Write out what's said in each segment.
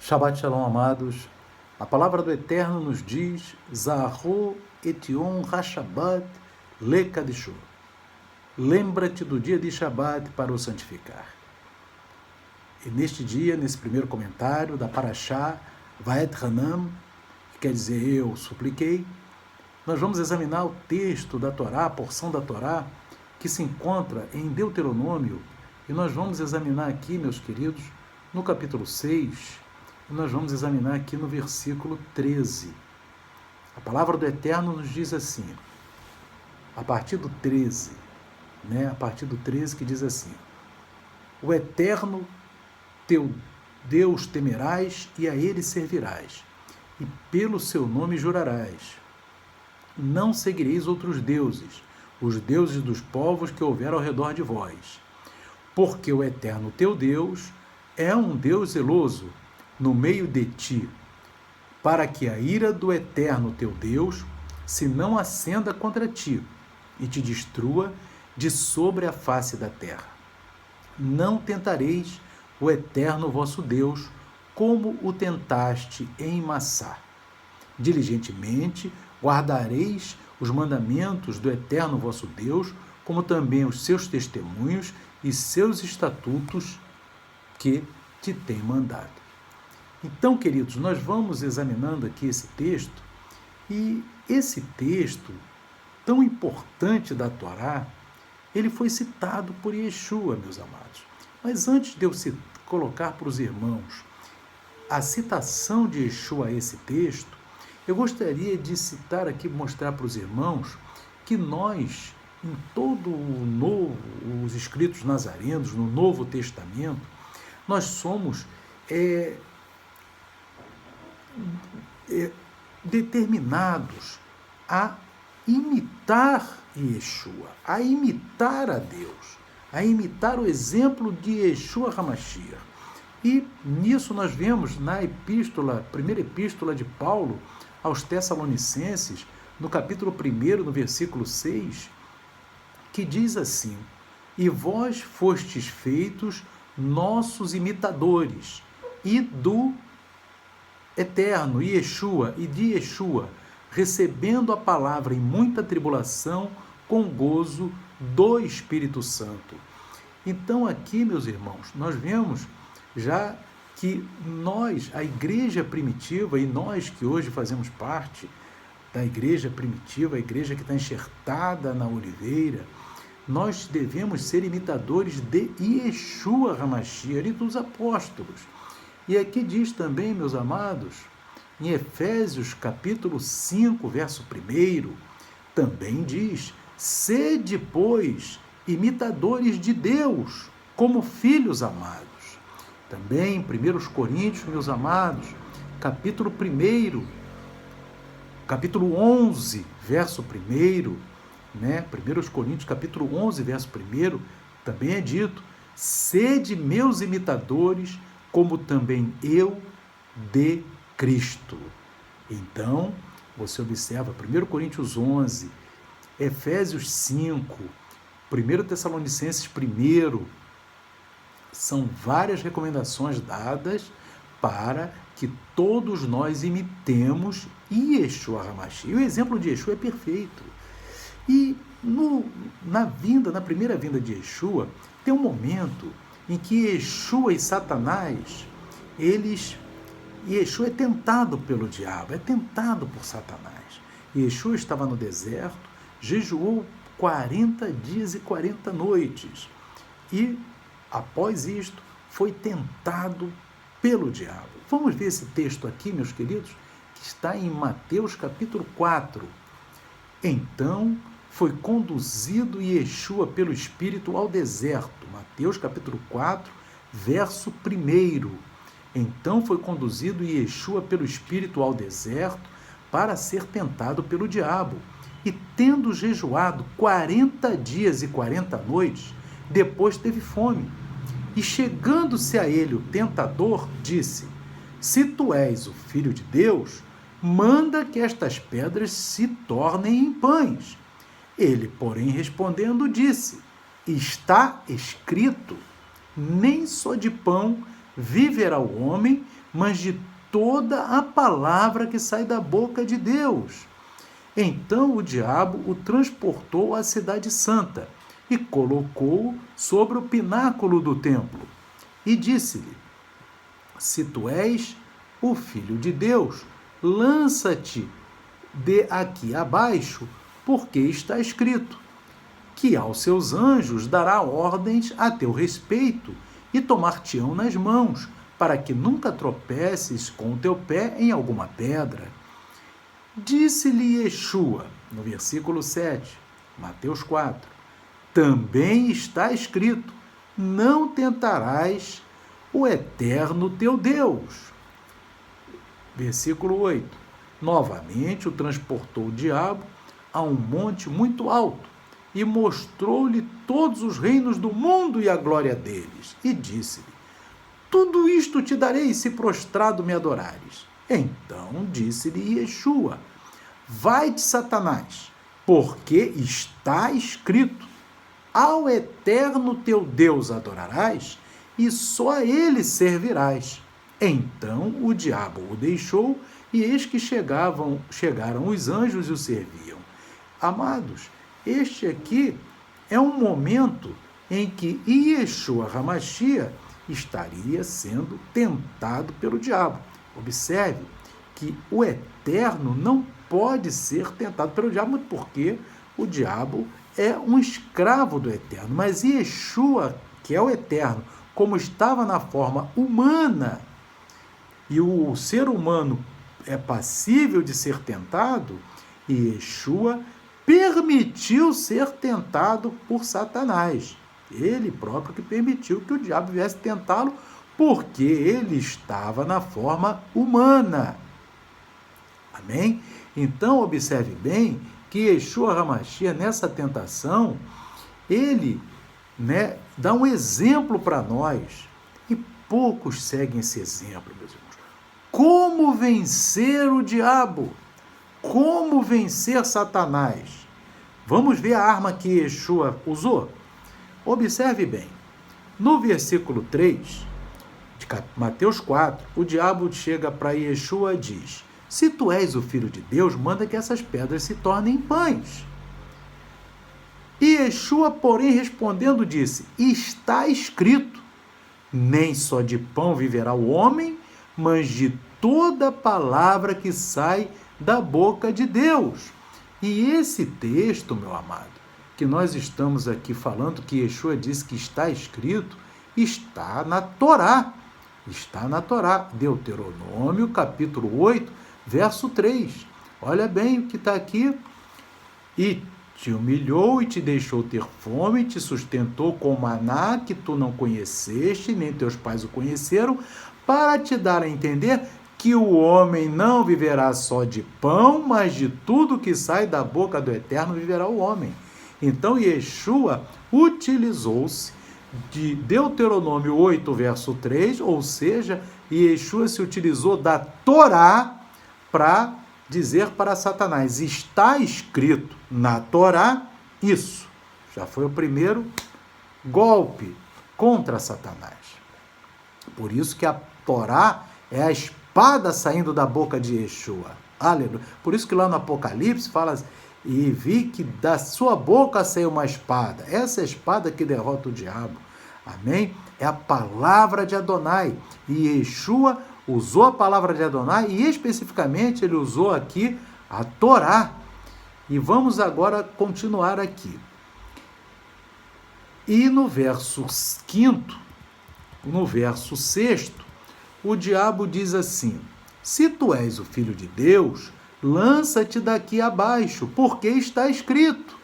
Shabbat Shalom, amados. A palavra do Eterno nos diz: Zahu etion hashabat lekadishu. Lembra-te do dia de Shabat para o santificar. E neste dia, nesse primeiro comentário da Parashá, Vaet Hanam, que quer dizer eu supliquei, nós vamos examinar o texto da Torá, a porção da Torá, que se encontra em Deuteronômio, e nós vamos examinar aqui, meus queridos, no capítulo 6, e nós vamos examinar aqui no versículo 13. A palavra do Eterno nos diz assim, a partir do 13, a partir do 13 que diz assim: o Eterno teu Deus temerás e a ele servirás, e pelo seu nome jurarás. Não seguireis outros deuses, os deuses dos povos que houver ao redor de vós. Porque o Eterno teu Deus é um Deus zeloso no meio de ti, para que a ira do Eterno teu Deus se não acenda contra ti e te destrua de sobre a face da terra. Não tentareis o Eterno vosso Deus, como o tentaste em Massá. Diligentemente guardareis os mandamentos do Eterno vosso Deus, como também os seus testemunhos e seus estatutos que te tem mandado. Então, queridos, nós vamos examinando aqui esse texto, e esse texto tão importante da Torá, ele foi citado por Yeshua, meus amados. Mas antes de eu colocar para os irmãos a citação de Yeshua a esse texto, eu gostaria de citar aqui, mostrar para os irmãos que nós, em todo os escritos nazarenos, no Novo Testamento, nós somos determinados a imitar Yeshua, a imitar a Deus, a imitar o exemplo de Yeshua HaMashiach. E nisso nós vemos na primeira epístola de Paulo aos Tessalonicenses, no capítulo 1, no versículo 6, que diz assim: e vós fostes feitos nossos imitadores, e do Eterno, Yeshua, e de Yeshua, recebendo a palavra em muita tribulação, com gozo do Espírito Santo. Então aqui, meus irmãos, nós vemos já que nós, a igreja primitiva, e nós que hoje fazemos parte da igreja primitiva, a igreja que está enxertada na oliveira, nós devemos ser imitadores de Yeshua HaMashiach e dos apóstolos. E aqui diz também, meus amados, em Efésios capítulo 5, verso 1, também diz: sede, pois, imitadores de Deus, como filhos amados. Também em 1 Coríntios, meus amados, capítulo 1, capítulo 11, verso 1, 1 Coríntios, capítulo 11, verso 1, também é dito: sede meus imitadores, como também eu de Cristo. Então, você observa 1 Coríntios 11, Efésios 5, 1 Tessalonicenses 1, são várias recomendações dadas para que todos nós imitemos Yeshua HaMashiach. E o exemplo de Yeshua é perfeito. E na primeira vinda de Yeshua, tem um momento em que Yeshua e Satanás, Yeshua é tentado pelo diabo, é tentado por Satanás. Yeshua estava no deserto, jejuou 40 dias e 40 noites. E, após isto, foi tentado pelo diabo. Vamos ver esse texto aqui, meus queridos, que está em Mateus capítulo 4. Então foi conduzido Yeshua pelo Espírito ao deserto. Mateus capítulo 4, verso 1. Então foi conduzido Yeshua pelo Espírito ao deserto para ser tentado pelo diabo. E tendo jejuado 40 dias e 40 noites, depois teve fome. E chegando-se a ele o tentador, disse: se tu és o Filho de Deus, manda que estas pedras se tornem em pães. Ele, porém, respondendo, disse: está escrito, nem só de pão viverá o homem, mas de toda a palavra que sai da boca de Deus. Então o diabo o transportou à cidade santa e colocou-o sobre o pináculo do templo. E disse-lhe: se tu és o Filho de Deus, lança-te de aqui abaixo, porque está escrito que aos seus anjos dará ordens a teu respeito e tomar-te-ão nas mãos, para que nunca tropeces com o teu pé em alguma pedra. Disse-lhe Yeshua, no versículo 7, Mateus 4, também está escrito, não tentarás o eterno teu Deus. Versículo 8, novamente o transportou o diabo a um monte muito alto e mostrou-lhe todos os reinos do mundo e a glória deles. E disse-lhe: tudo isto te darei se prostrado me adorares. Então disse-lhe Yeshua: vai-te, Satanás, porque está escrito: ao eterno teu Deus adorarás e só a ele servirás. Então o diabo o deixou, e eis que chegaram os anjos e o serviam. Amados, este aqui é um momento em que Yeshua HaMashiach estaria sendo tentado pelo diabo. Observe que o eterno não pode ser tentado pelo diabo, porque o diabo é um escravo do eterno. Mas Yeshua, que é o eterno, como estava na forma humana, e o ser humano é passível de ser tentado, Yeshua permitiu ser tentado por Satanás. Ele próprio que permitiu que o diabo viesse tentá-lo, porque ele estava na forma humana. Amém? Então, observe bem que Yeshua HaMashiach, nessa tentação, ele dá um exemplo para nós, e poucos seguem esse exemplo, meus irmãos. Como vencer o diabo? Como vencer Satanás? Vamos ver a arma que Yeshua usou? Observe bem. No versículo 3 de Mateus 4, o diabo chega para Yeshua e diz: se tu és o Filho de Deus, manda que essas pedras se tornem pães. E Yeshua, porém, respondendo, disse: está escrito, nem só de pão viverá o homem, mas de toda palavra que sai da boca de Deus. E esse texto, meu amado, que nós estamos aqui falando, que Yeshua disse que está escrito, está na Torá. Está na Torá, Deuteronômio, capítulo 8, verso 3. Olha bem o que está aqui. E te humilhou e te deixou ter fome, te sustentou com maná que tu não conheceste, nem teus pais o conheceram, para te dar a entender que o homem não viverá só de pão, mas de tudo que sai da boca do Eterno viverá o homem. Então Yeshua utilizou-se de Deuteronômio 8, verso 3, ou seja, Yeshua se utilizou da Torá para dizer para Satanás: está escrito na Torá isso. Já foi o primeiro golpe contra Satanás. Por isso que a Torá é a espada saindo da boca de Yeshua. Aleluia. Por isso que lá no Apocalipse fala: e vi que da sua boca saiu uma espada. Essa é a espada que derrota o diabo. Amém? É a palavra de Adonai. E Yeshua usou a palavra de Adonai e especificamente ele usou aqui a Torá. E vamos agora continuar aqui. E no verso 5º, no verso 6º, o diabo diz assim: se tu és o Filho de Deus, lança-te daqui abaixo, porque está escrito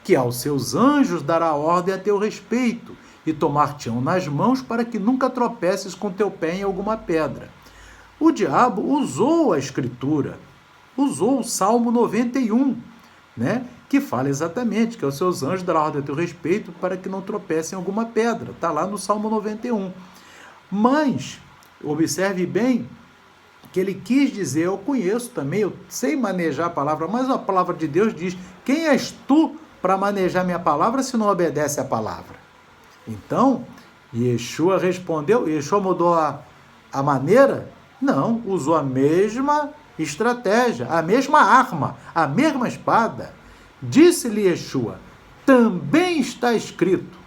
que aos seus anjos dará ordem a teu respeito e tomar-te-ão nas mãos para que nunca tropeces com teu pé em alguma pedra. O diabo usou a escritura, usou o Salmo 91, que fala exatamente que aos seus anjos dará ordem a teu respeito para que não tropece em alguma pedra. Está lá no Salmo 91. Mas, observe bem, que ele quis dizer: eu conheço também, eu sei manejar a palavra, mas a palavra de Deus diz: quem és tu para manejar minha palavra se não obedece à palavra? Então, Yeshua respondeu, Yeshua mudou a maneira? Não, usou a mesma estratégia, a mesma arma, a mesma espada. Disse-lhe Yeshua, também está escrito,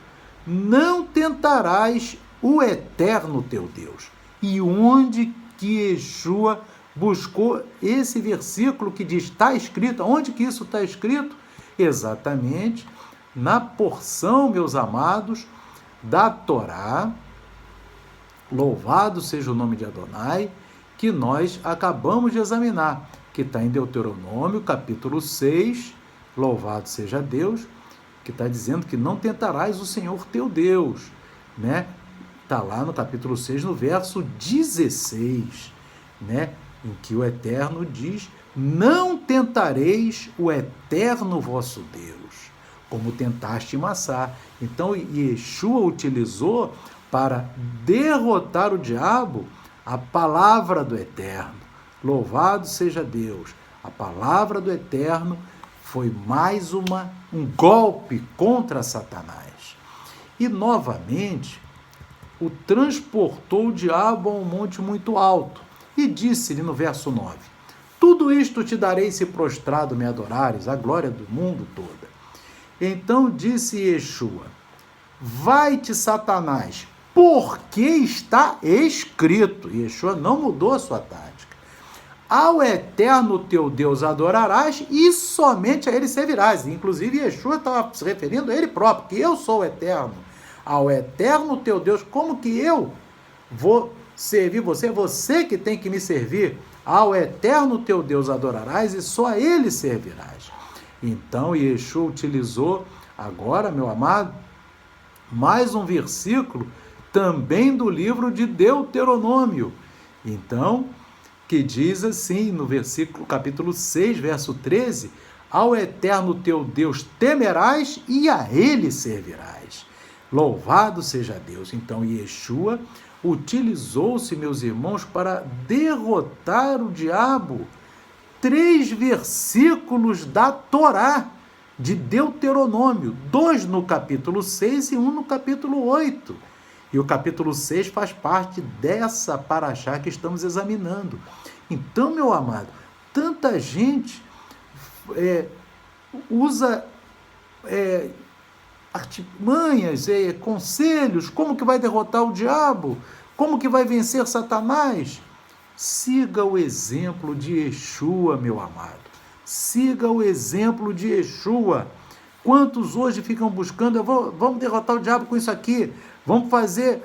não tentarás o eterno teu Deus. E onde que Yeshua buscou esse versículo que diz, está escrito, onde que isso está escrito? Exatamente na porção, meus amados, da Torá, louvado seja o nome de Adonai, que nós acabamos de examinar, que está em Deuteronômio, capítulo 6, louvado seja Deus, que está dizendo que não tentarás o Senhor teu Deus, né? Está lá no capítulo 6, no verso 16, né? Em que o Eterno diz, não tentareis o Eterno vosso Deus, como tentaste Massá. Então, Yeshua utilizou para derrotar o diabo a palavra do Eterno. Louvado seja Deus. A palavra do Eterno foi mais um golpe contra Satanás. E, novamente, o transportou o diabo a um monte muito alto e disse-lhe no verso 9, tudo isto te darei se prostrado me adorares, a glória do mundo toda. Então disse Yeshua, vai-te Satanás, porque está escrito. Yeshua não mudou a sua tática. Ao eterno teu Deus adorarás e somente a ele servirás. Inclusive Yeshua estava se referindo a ele próprio, que eu sou o eterno. Ao eterno teu Deus, como que eu vou servir você? Você que tem que me servir. Ao eterno teu Deus adorarás e só a ele servirás. Então Yeshua utilizou agora, meu amado, mais um versículo também do livro de Deuteronômio. Então, que diz assim no versículo, capítulo 6, verso 13, ao eterno teu Deus temerás e a ele servirás. Louvado seja Deus. Então Yeshua utilizou-se, meus irmãos, para derrotar o diabo. 3 versículos da Torá, de Deuteronômio, 2 no capítulo 6 e 1 no capítulo 8. E o capítulo 6 faz parte dessa paraxá que estamos examinando. Então, meu amado, tanta gente usa artimanhas, conselhos, como que vai derrotar o diabo, como que vai vencer Satanás. Siga o exemplo de Yeshua, meu amado. Siga o exemplo de Yeshua. Quantos hoje ficam buscando, vamos derrotar o diabo com isso aqui, vamos fazer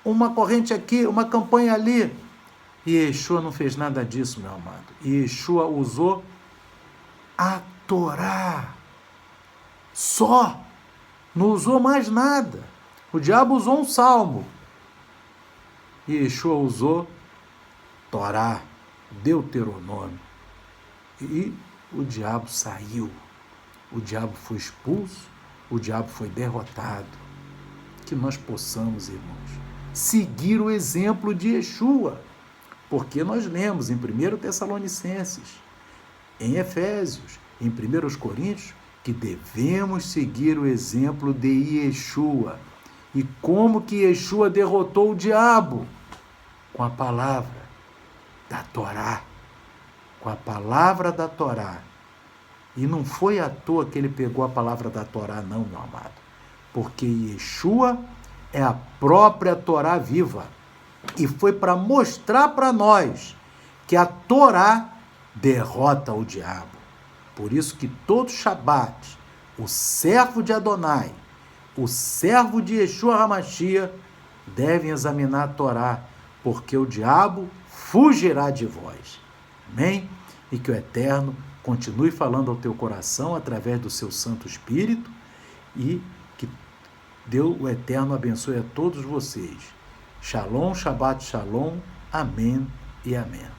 uma corrente aqui, uma campanha ali. E Yeshua não fez nada disso, meu amado. Yeshua usou a Torá. Só. Não usou mais nada. O diabo usou um salmo. E Yeshua usou Torá, Deuteronômio. E o diabo saiu. O diabo foi expulso. O diabo foi derrotado. Que nós possamos, irmãos, seguir o exemplo de Yeshua. Porque nós lemos em 1 Tessalonicenses, em Efésios, em 1 Coríntios, que devemos seguir o exemplo de Yeshua. E como que Yeshua derrotou o diabo? Com a palavra da Torá. Com a palavra da Torá. E não foi à toa que ele pegou a palavra da Torá, não, meu amado. Porque Yeshua é a própria Torá viva. E foi para mostrar para nós que a Torá derrota o diabo. Por isso que todo Shabat, o servo de Adonai, o servo de Yeshua HaMashiach, devem examinar a Torá, porque o diabo fugirá de vós. Amém? E que o Eterno continue falando ao teu coração através do seu Santo Espírito e que Deus, o Eterno, abençoe a todos vocês. Shalom, Shabbat Shalom, amém e amém.